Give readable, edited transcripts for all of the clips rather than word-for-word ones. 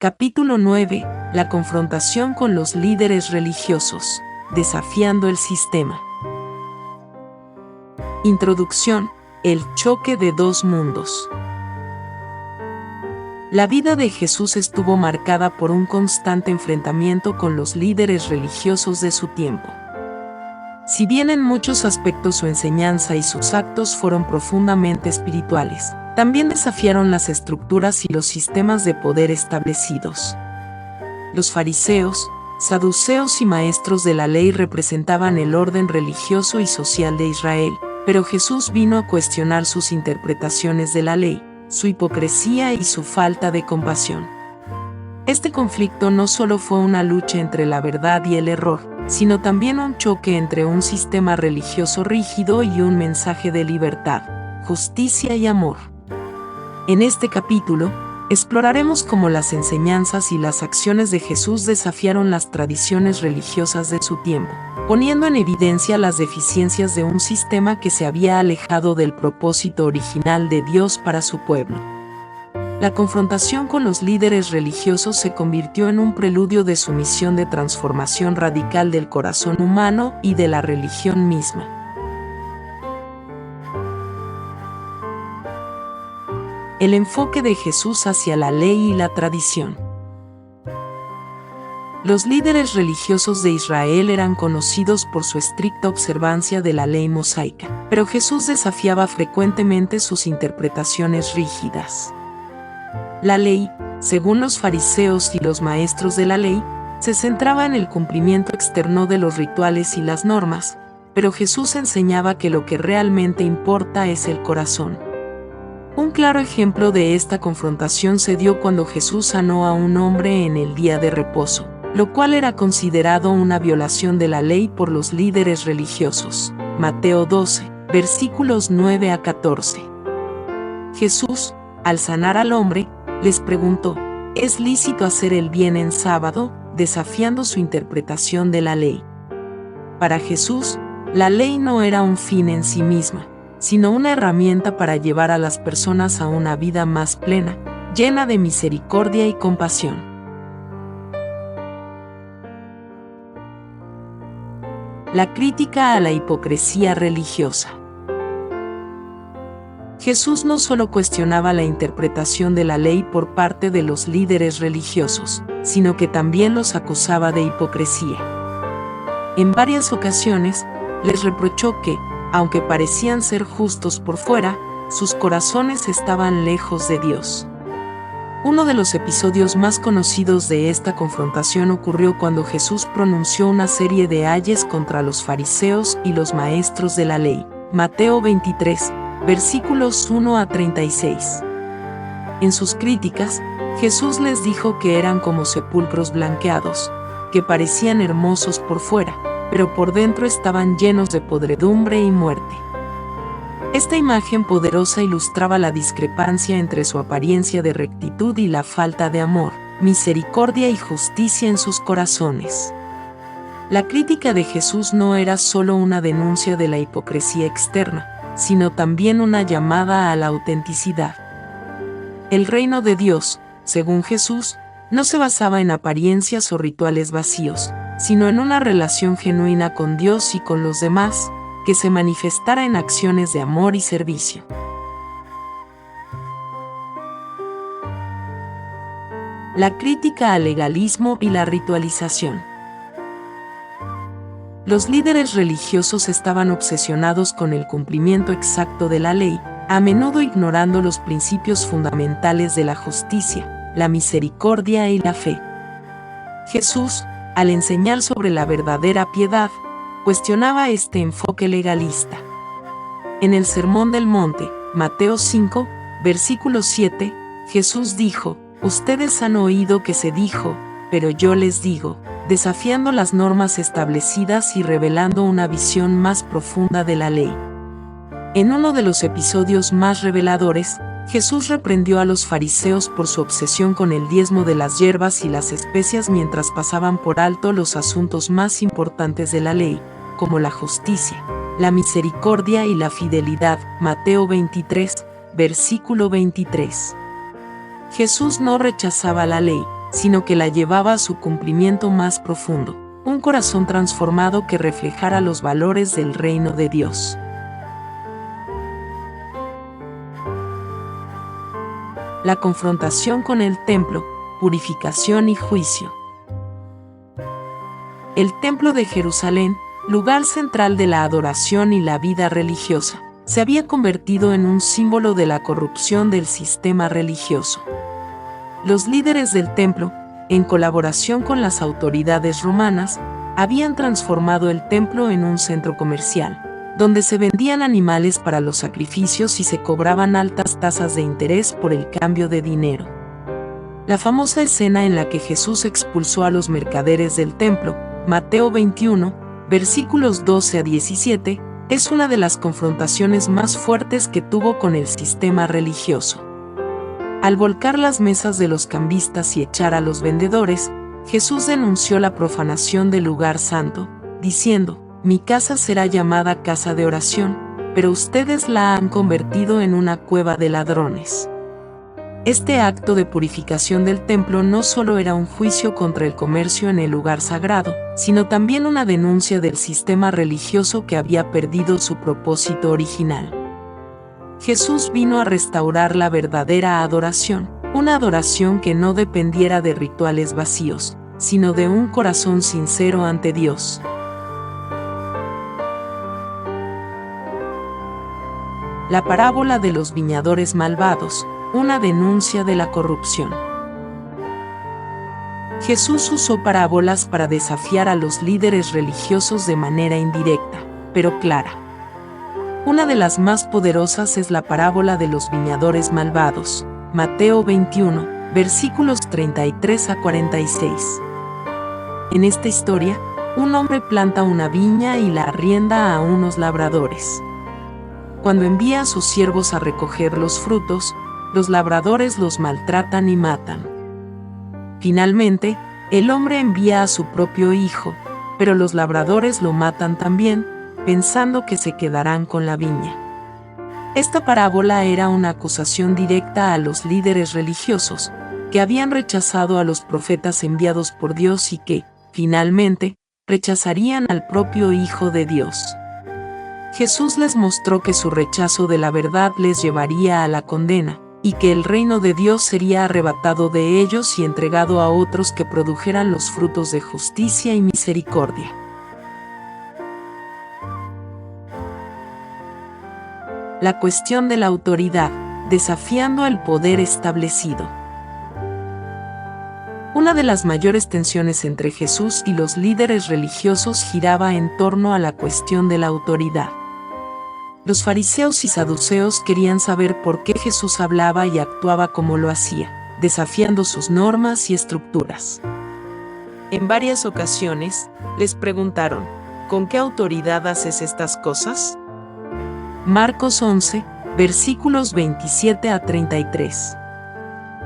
Capítulo 9. La confrontación con los líderes religiosos, desafiando el sistema. Introducción. El choque de dos mundos. La vida de Jesús estuvo marcada por un constante enfrentamiento con los líderes religiosos de su tiempo. Si bien en muchos aspectos su enseñanza y sus actos fueron profundamente espirituales, también desafiaron las estructuras y los sistemas de poder establecidos. Los fariseos, saduceos y maestros de la ley representaban el orden religioso y social de Israel, pero Jesús vino a cuestionar sus interpretaciones de la ley, su hipocresía y su falta de compasión. Este conflicto no solo fue una lucha entre la verdad y el error, sino también un choque entre un sistema religioso rígido y un mensaje de libertad, justicia y amor. En este capítulo, exploraremos cómo las enseñanzas y las acciones de Jesús desafiaron las tradiciones religiosas de su tiempo, poniendo en evidencia las deficiencias de un sistema que se había alejado del propósito original de Dios para su pueblo. La confrontación con los líderes religiosos se convirtió en un preludio de su misión de transformación radical del corazón humano y de la religión misma. El enfoque de Jesús hacia la ley y la tradición. Los líderes religiosos de Israel eran conocidos por su estricta observancia de la ley mosaica, pero Jesús desafiaba frecuentemente sus interpretaciones rígidas. La ley, según los fariseos y los maestros de la ley, se centraba en el cumplimiento externo de los rituales y las normas, pero Jesús enseñaba que lo que realmente importa es el corazón. Un claro ejemplo de esta confrontación se dio cuando Jesús sanó a un hombre en el día de reposo, lo cual era considerado una violación de la ley por los líderes religiosos. Mateo 12, versículos 9 a 14. Jesús, al sanar al hombre, les preguntó: ¿es lícito hacer el bien en sábado?, desafiando su interpretación de la ley. Para Jesús, la ley no era un fin en sí misma, sino una herramienta para llevar a las personas a una vida más plena, llena de misericordia y compasión. La crítica a la hipocresía religiosa. Jesús no solo cuestionaba la interpretación de la ley por parte de los líderes religiosos, sino que también los acusaba de hipocresía. En varias ocasiones, les reprochó que, aunque parecían ser justos por fuera, sus corazones estaban lejos de Dios. Uno de los episodios más conocidos de esta confrontación ocurrió cuando Jesús pronunció una serie de ayes contra los fariseos y los maestros de la ley. Mateo 23, versículos 1 a 36. En sus críticas, Jesús les dijo que eran como sepulcros blanqueados, que parecían hermosos por fuera, pero por dentro estaban llenos de podredumbre y muerte. Esta imagen poderosa ilustraba la discrepancia entre su apariencia de rectitud y la falta de amor, misericordia y justicia en sus corazones. La crítica de Jesús no era solo una denuncia de la hipocresía externa, sino también una llamada a la autenticidad. El reino de Dios, según Jesús, no se basaba en apariencias o rituales vacíos, sino en una relación genuina con Dios y con los demás, que se manifestara en acciones de amor y servicio. La crítica al legalismo y la ritualización. Los líderes religiosos estaban obsesionados con el cumplimiento exacto de la ley, a menudo ignorando los principios fundamentales de la justicia, la misericordia y la fe. Jesús, al enseñar sobre la verdadera piedad, cuestionaba este enfoque legalista. En el Sermón del Monte, Mateo 5, versículo 7, Jesús dijo: «Ustedes han oído que se dijo, pero yo les digo», desafiando las normas establecidas y revelando una visión más profunda de la ley. En uno de los episodios más reveladores, Jesús reprendió a los fariseos por su obsesión con el diezmo de las hierbas y las especias mientras pasaban por alto los asuntos más importantes de la ley, como la justicia, la misericordia y la fidelidad. Mateo 23, versículo 23. Jesús no rechazaba la ley, sino que la llevaba a su cumplimiento más profundo, un corazón transformado que reflejara los valores del reino de Dios. La confrontación con el templo, purificación y juicio. El templo de Jerusalén, lugar central de la adoración y la vida religiosa, se había convertido en un símbolo de la corrupción del sistema religioso. Los líderes del templo, en colaboración con las autoridades romanas, habían transformado el templo en un centro comercial, donde se vendían animales para los sacrificios y se cobraban altas tasas de interés por el cambio de dinero. La famosa escena en la que Jesús expulsó a los mercaderes del templo, Mateo 21, versículos 12 a 17, es una de las confrontaciones más fuertes que tuvo con el sistema religioso. Al volcar las mesas de los cambistas y echar a los vendedores, Jesús denunció la profanación del lugar santo, diciendo: «Mi casa será llamada casa de oración, pero ustedes la han convertido en una cueva de ladrones». Este acto de purificación del templo no solo era un juicio contra el comercio en el lugar sagrado, sino también una denuncia del sistema religioso que había perdido su propósito original. Jesús vino a restaurar la verdadera adoración, una adoración que no dependiera de rituales vacíos, sino de un corazón sincero ante Dios. La parábola de los viñadores malvados, una denuncia de la corrupción. Jesús usó parábolas para desafiar a los líderes religiosos de manera indirecta, pero clara. Una de las más poderosas es la parábola de los viñadores malvados, Mateo 21, versículos 33 a 46. En esta historia, un hombre planta una viña y la arrienda a unos labradores. Cuando envía a sus siervos a recoger los frutos, los labradores los maltratan y matan. Finalmente, el hombre envía a su propio hijo, pero los labradores lo matan también, pensando que se quedarán con la viña. Esta parábola era una acusación directa a los líderes religiosos, que habían rechazado a los profetas enviados por Dios y que, finalmente, rechazarían al propio Hijo de Dios. Jesús les mostró que su rechazo de la verdad les llevaría a la condena, y que el reino de Dios sería arrebatado de ellos y entregado a otros que produjeran los frutos de justicia y misericordia. La cuestión de la autoridad, desafiando el poder establecido. Una de las mayores tensiones entre Jesús y los líderes religiosos giraba en torno a la cuestión de la autoridad. Los fariseos y saduceos querían saber por qué Jesús hablaba y actuaba como lo hacía, desafiando sus normas y estructuras. En varias ocasiones, les preguntaron: ¿con qué autoridad haces estas cosas? Marcos 11, versículos 27 a 33.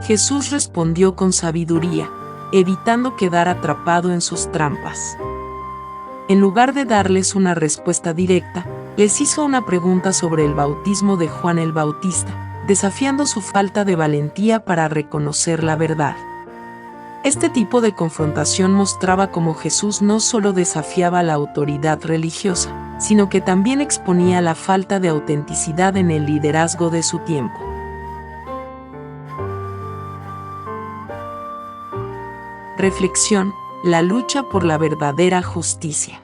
Jesús respondió con sabiduría, evitando quedar atrapado en sus trampas. En lugar de darles una respuesta directa, les hizo una pregunta sobre el bautismo de Juan el Bautista, desafiando su falta de valentía para reconocer la verdad. Este tipo de confrontación mostraba cómo Jesús no solo desafiaba la autoridad religiosa, sino que también exponía la falta de autenticidad en el liderazgo de su tiempo. Reflexión: la lucha por la verdadera justicia.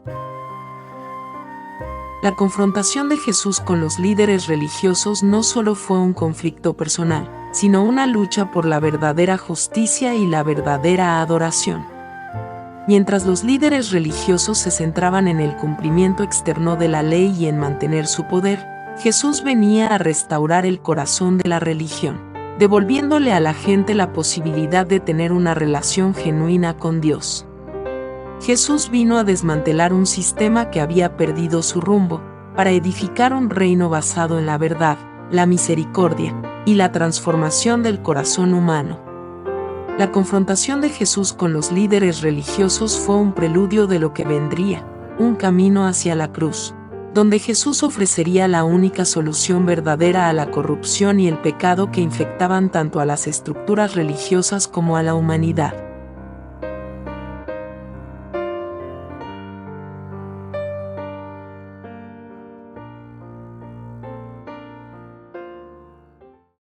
La confrontación de Jesús con los líderes religiosos no solo fue un conflicto personal, sino una lucha por la verdadera justicia y la verdadera adoración. Mientras los líderes religiosos se centraban en el cumplimiento externo de la ley y en mantener su poder, Jesús venía a restaurar el corazón de la religión, devolviéndole a la gente la posibilidad de tener una relación genuina con Dios. Jesús vino a desmantelar un sistema que había perdido su rumbo, para edificar un reino basado en la verdad, la misericordia y la transformación del corazón humano. La confrontación de Jesús con los líderes religiosos fue un preludio de lo que vendría, un camino hacia la cruz, donde Jesús ofrecería la única solución verdadera a la corrupción y el pecado que infectaban tanto a las estructuras religiosas como a la humanidad.